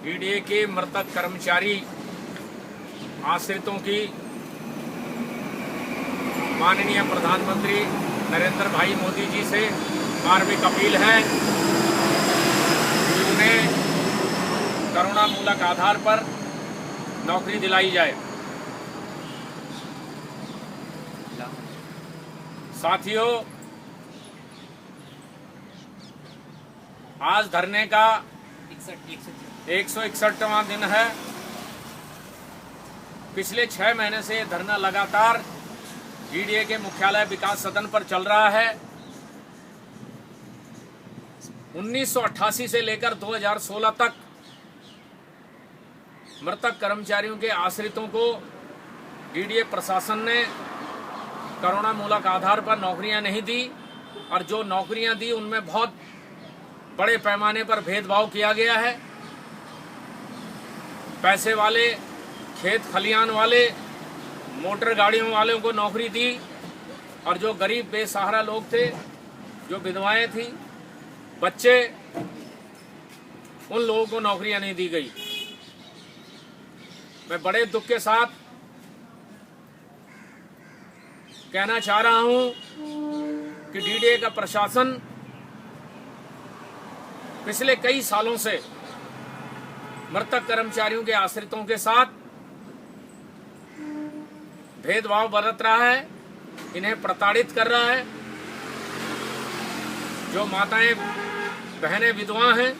DDA के मृतक कर्मचारी आश्रितों की माननीय प्रधानमंत्री नरेंद्र भाई मोदी जी से मार्मिक अपील है कि उन्हें करुणामूलक आधार पर नौकरी दिलाई जाए। साथियों, आज धरने का 161वां दिन है। पिछले 6 महीने से ये धरना लगातार डीडीए के मुख्यालय विकास सदन पर चल रहा है। 1988 से लेकर 2016 तक मृतक कर्मचारियों के आश्रितों को डीडीए प्रशासन ने करुणामूलक आधार पर नौकरियां नहीं दी और जो नौकरियां दी उनमें बहुत बड़े पैमाने पर भेदभाव किया गया है। पैसे वाले, खेत खलियान वाले, मोटर गाड़ियों वालों को नौकरी दी और जो गरीब बेसहारा लोग थे, जो विधवाएं थी, बच्चे, उन लोगों को नौकरियां नहीं दी गई। मैं बड़े दुख के साथ कहना चाह रहा हूं कि डीडीए का प्रशासन पिछले कई सालों से मृतक कर्मचारियों के आश्रितों के साथ भेदभाव बरत रहा है, इन्हें प्रताड़ित कर रहा है। जो माताएं बहनें विधवा हैं,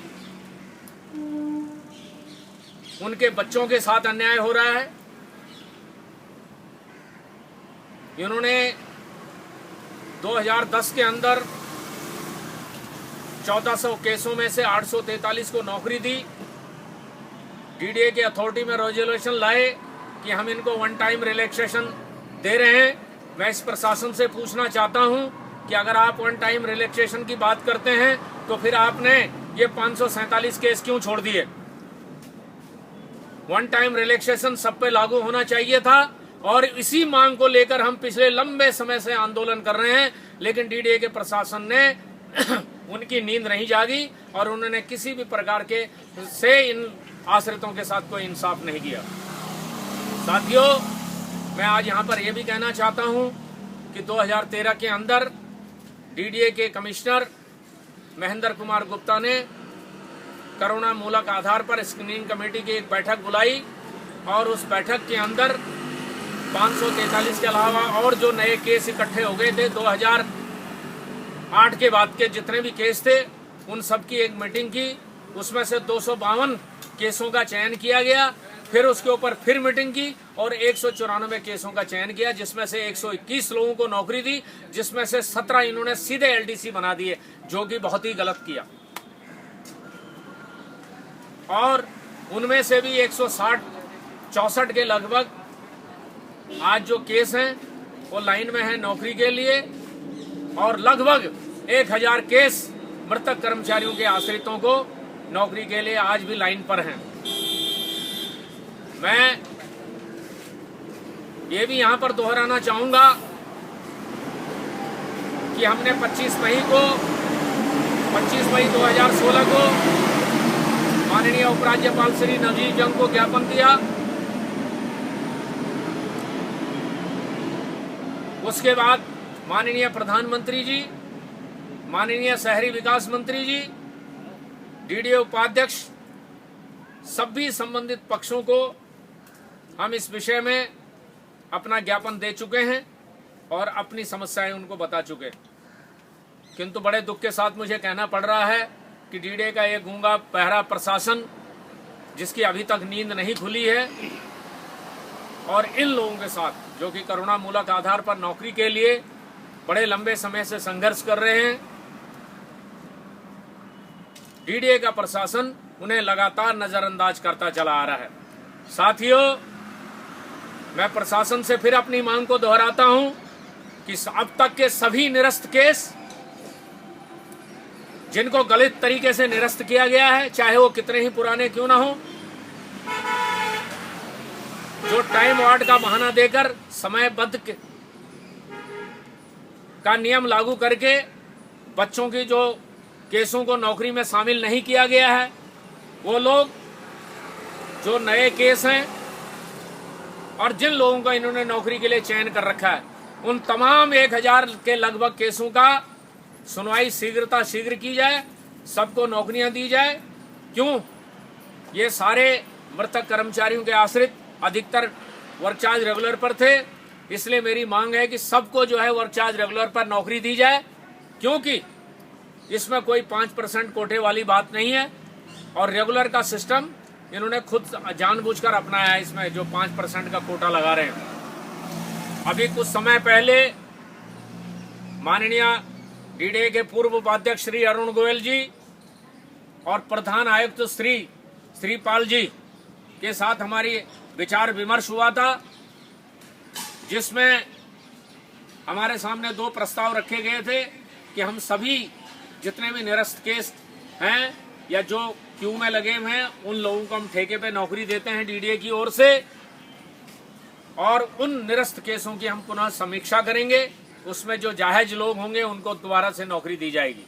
उनके बच्चों के साथ अन्याय हो रहा है। इन्होंने 2010 के अंदर 1400 केसों में से 843 को नौकरी दी। डीडीए के अथॉरिटी में रेजोल्यूशन लाए कि हम इनको वन टाइम रिलैक्सेशन दे रहे हैं। मैं इस प्रशासन से पूछना चाहता हूं कि अगर आप वन टाइम रिलैक्सेशन की बात करते हैं तो फिर आपने ये 547 केस क्यों छोड़ दिए? वन टाइम रिलैक्सेशन सब पे लागू होना चाहिए था और इसी मांग को लेकर हम पिछले लंबे समय से आंदोलन कर रहे हैं, लेकिन डीडीए के प्रशासन ने उनकी नींद नहीं जागी और उन्होंने किसी भी प्रकार के से इन आश्रितों के साथ कोई इंसाफ नहीं किया। साथियों, मैं आज यहाँ पर यह भी कहना चाहता हूँ कि 2013 के अंदर डीडीए के कमिश्नर महेंद्र कुमार गुप्ता ने करुणामूलक आधार पर स्क्रीनिंग कमेटी की एक बैठक बुलाई और उस बैठक के अंदर 543 के अलावा और जो नए केस इकट्ठे हो गए थे 2008 के बाद के जितने भी केस थे उन सब की एक मीटिंग की। उसमें से 252 केसों का चयन किया गया, फिर उसके ऊपर फिर मीटिंग की और 194 केसों का चयन किया, जिसमें से 121 लोगों को नौकरी दी, जिसमें से 17 इन्होंने सीधे एलडीसी बना दिए, जो कि बहुत ही गलत किया। और उनमें से भी 164 के लगभग आज जो केस हैं वो लाइन में है नौकरी के लिए और लगभग 1000 केस मृतक कर्मचारियों के आश्रितों को नौकरी के लिए आज भी लाइन पर हैं। मैं ये भी यहां पर दोहराना चाहूंगा कि हमने 25 मई 2016 को माननीय उपराज्यपाल श्री नवजीत जंग को ज्ञापन दिया। उसके बाद माननीय प्रधानमंत्री जी, माननीय शहरी विकास मंत्री जी, डीडीए उपाध्यक्ष, सभी संबंधित पक्षों को हम इस विषय में अपना ज्ञापन दे चुके हैं और अपनी समस्याएं उनको बता चुके, किंतु बड़े दुख के साथ मुझे कहना पड़ रहा है कि डीडीए का एक गूंगा बहरा प्रशासन, जिसकी अभी तक नींद नहीं खुली है, और इन लोगों के साथ जो कि करुणामूलक आधार पर नौकरी के लिए बड़े लंबे समय से संघर्ष कर रहे हैं, डीडीए का प्रशासन उन्हें लगातार नजरअंदाज करता चला आ रहा है। साथियों, मैं प्रशासन से फिर अपनी मांग को दोहराता हूं कि अब तक के सभी निरस्त केस जिनको गलत तरीके से निरस्त किया गया है, चाहे वो कितने ही पुराने क्यों ना हो, जो टाइम वार्ड का बहाना देकर समयबद्ध का नियम लागू करके बच्चों की जो केसों को नौकरी में शामिल नहीं किया गया है, वो लोग जो नए केस हैं और जिन लोगों का इन्होंने नौकरी के लिए चयन कर रखा है, उन तमाम 1000 के लगभग केसों का सुनवाई शीघ्र की जाए, सबको नौकरियां दी जाए। क्यों? ये सारे मृतक कर्मचारियों के आश्रित अधिकतर वर्क चार्ज रेगुलर पर थे, इसलिए मेरी मांग है कि सबको जो है वर्क चार्ज रेगुलर पर नौकरी दी जाए, क्योंकि इसमें कोई 5% कोटे वाली बात नहीं है और रेगुलर का सिस्टम इन्होंने खुद जानबूझकर अपनाया है, इसमें जो 5% का कोटा लगा रहे हैं। अभी कुछ समय पहले माननीय डीडीए के पूर्व उपाध्यक्ष श्री अरुण गोयल जी और प्रधान आयुक्त श्रीपाल जी के साथ हमारी विचार विमर्श हुआ था, जिसमें हमारे सामने 2 प्रस्ताव रखे गए थे कि हम सभी जितने भी निरस्त केस हैं या जो क्यू में लगे हुए हैं उन लोगों को हम ठेके पे नौकरी देते हैं डीडीए की ओर से, और उन निरस्त केसों की हम पुनः समीक्षा करेंगे। उसमें जो जायज लोग होंगे उनको दोबारा से नौकरी दी जाएगी।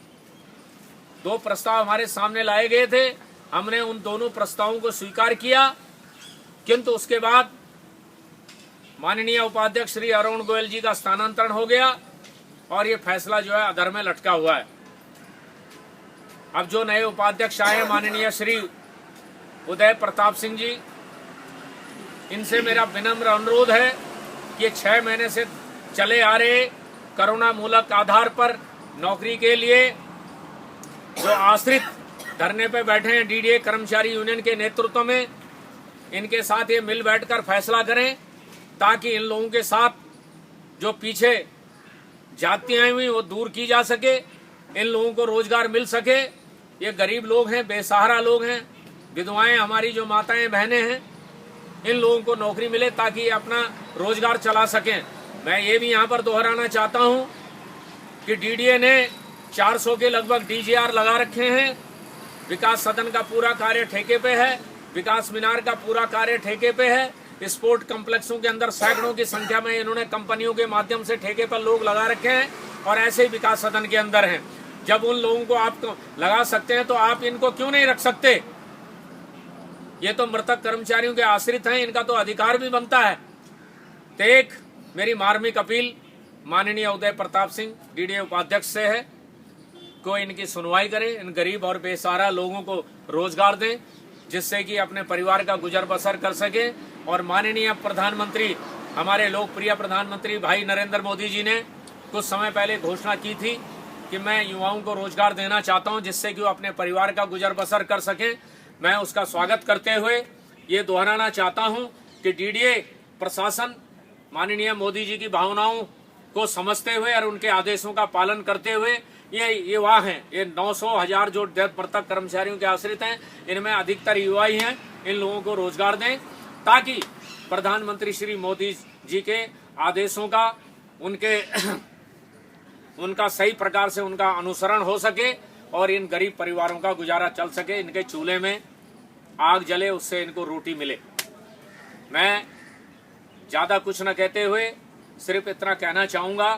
2 प्रस्ताव हमारे सामने लाए गए थे, हमने उन दोनों प्रस्तावों को स्वीकार किया, किंतु उसके बाद माननीय उपाध्यक्ष श्री अरुण गोयल जी का स्थानांतरण हो गया और ये फैसला जो है अधर में लटका हुआ है। अब जो नए उपाध्यक्ष आए हैं माननीय श्री उदय प्रताप सिंह जी, इनसे मेरा विनम्र अनुरोध है कि 6 महीने से चले आ रहे कोरोना मूलक आधार पर नौकरी के लिए जो आश्रित धरने पे बैठे हैं डीडीए कर्मचारी यूनियन के नेतृत्व में, इनके साथ ये मिल बैठकर फैसला करें, ताकि इन लोगों के साथ जो पीछे जातियां हुई वो दूर की जा सके, इन लोगों को रोजगार मिल सके। ये गरीब लोग हैं, बेसहारा लोग हैं, विधवाएं हमारी जो माताएं बहनें हैं, इन लोगों को नौकरी मिले ताकि ये अपना रोजगार चला सकें। मैं ये भी यहाँ पर दोहराना चाहता हूँ कि डीडीए ने 400 के लगभग डीजीआर लगा रखे हैं। विकास सदन का पूरा कार्य ठेके पे है, विकास मीनार का पूरा कार्य ठेके पे है, स्पोर्ट कम्प्लेक्सों के अंदर सैकड़ों की संख्या में इन्होंने कंपनियों के माध्यम से ठेके पर लोग लगा रखे हैं और ऐसे ही विकास सदन के अंदर हैं। जब उन लोगों को आप लगा सकते हैं तो आप इनको क्यों नहीं रख सकते? ये तो मृतक कर्मचारियों के आश्रित हैं, इनका तो अधिकार भी बनता है। तो एक मेरी मार्मिक अपील माननीय उदय प्रताप सिंह डीडीए उपाध्यक्ष से है, को इनकी सुनवाई करें, इन गरीब और बेसहारा लोगों को रोजगार दें, जिससे कि अपने परिवार का गुजर बसर कर सके। और माननीय प्रधानमंत्री, हमारे लोकप्रिय प्रधानमंत्री भाई नरेंद्र मोदी जी ने कुछ समय पहले घोषणा की थी कि मैं युवाओं को रोजगार देना चाहता हूं, जिससे कि वो अपने परिवार का गुजर बसर कर सकें। मैं उसका स्वागत करते हुए ये दोहराना चाहता हूं कि डीडीए प्रशासन माननीय मोदी जी की भावनाओं को समझते हुए और उनके आदेशों का पालन करते हुए ये युवा हैं, ये 900,000 जो मृतक कर्मचारियों के आश्रित हैं, इनमें अधिकतर युवा ही हैं, इन लोगों को रोजगार दें, ताकि प्रधानमंत्री श्री मोदी जी के आदेशों का उनका सही प्रकार से उनका अनुसरण हो सके और इन गरीब परिवारों का गुजारा चल सके, इनके चूल्हे में आग जले, उससे इनको रोटी मिले। मैं ज्यादा कुछ न कहते हुए सिर्फ इतना कहना चाहूंगा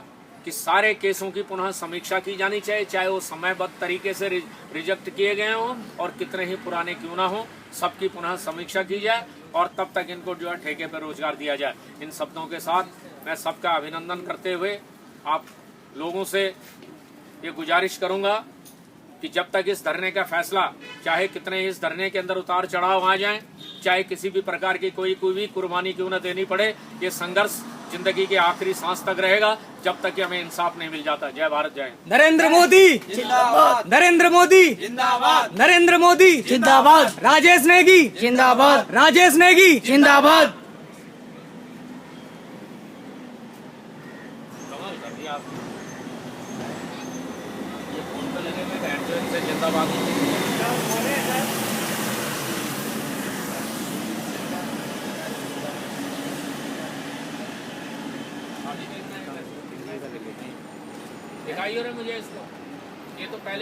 कि सारे केसों की पुनः समीक्षा की जानी चाहिए, चाहे वो समयबद्ध तरीके से रिजेक्ट किए गए हों और कितने ही पुराने क्यों ना हो, सबकी पुनः समीक्षा की जाए और तब तक इनको जो है ठेके पर रोजगार दिया जाए। इन शब्दों के साथ मैं सबका अभिनंदन करते हुए आप लोगों से ये गुजारिश करूंगा कि जब तक इस धरने का फैसला, चाहे कितने इस धरने के अंदर उतार चढ़ाव आ जाएं, चाहे किसी भी प्रकार की कोई भी कुर्बानी क्यों न देनी पड़े, ये संघर्ष जिंदगी के आखिरी सांस तक रहेगा, जब तक कि हमें इंसाफ नहीं मिल जाता। जय भारत, जय नरेंद्र मोदी जिंदाबाद, नरेंद्र मोदी जिंदाबाद, नरेंद्र मोदी जिंदाबाद, राजेश नेगी जिंदाबाद, राजेश नेगी जिंदाबाद। कमाल कर दिया आपने। ये फोन पे लगे हुए बैठ जो इनसे जिंदाबाद। दिखाइए मुझे इसको, ये तो पहले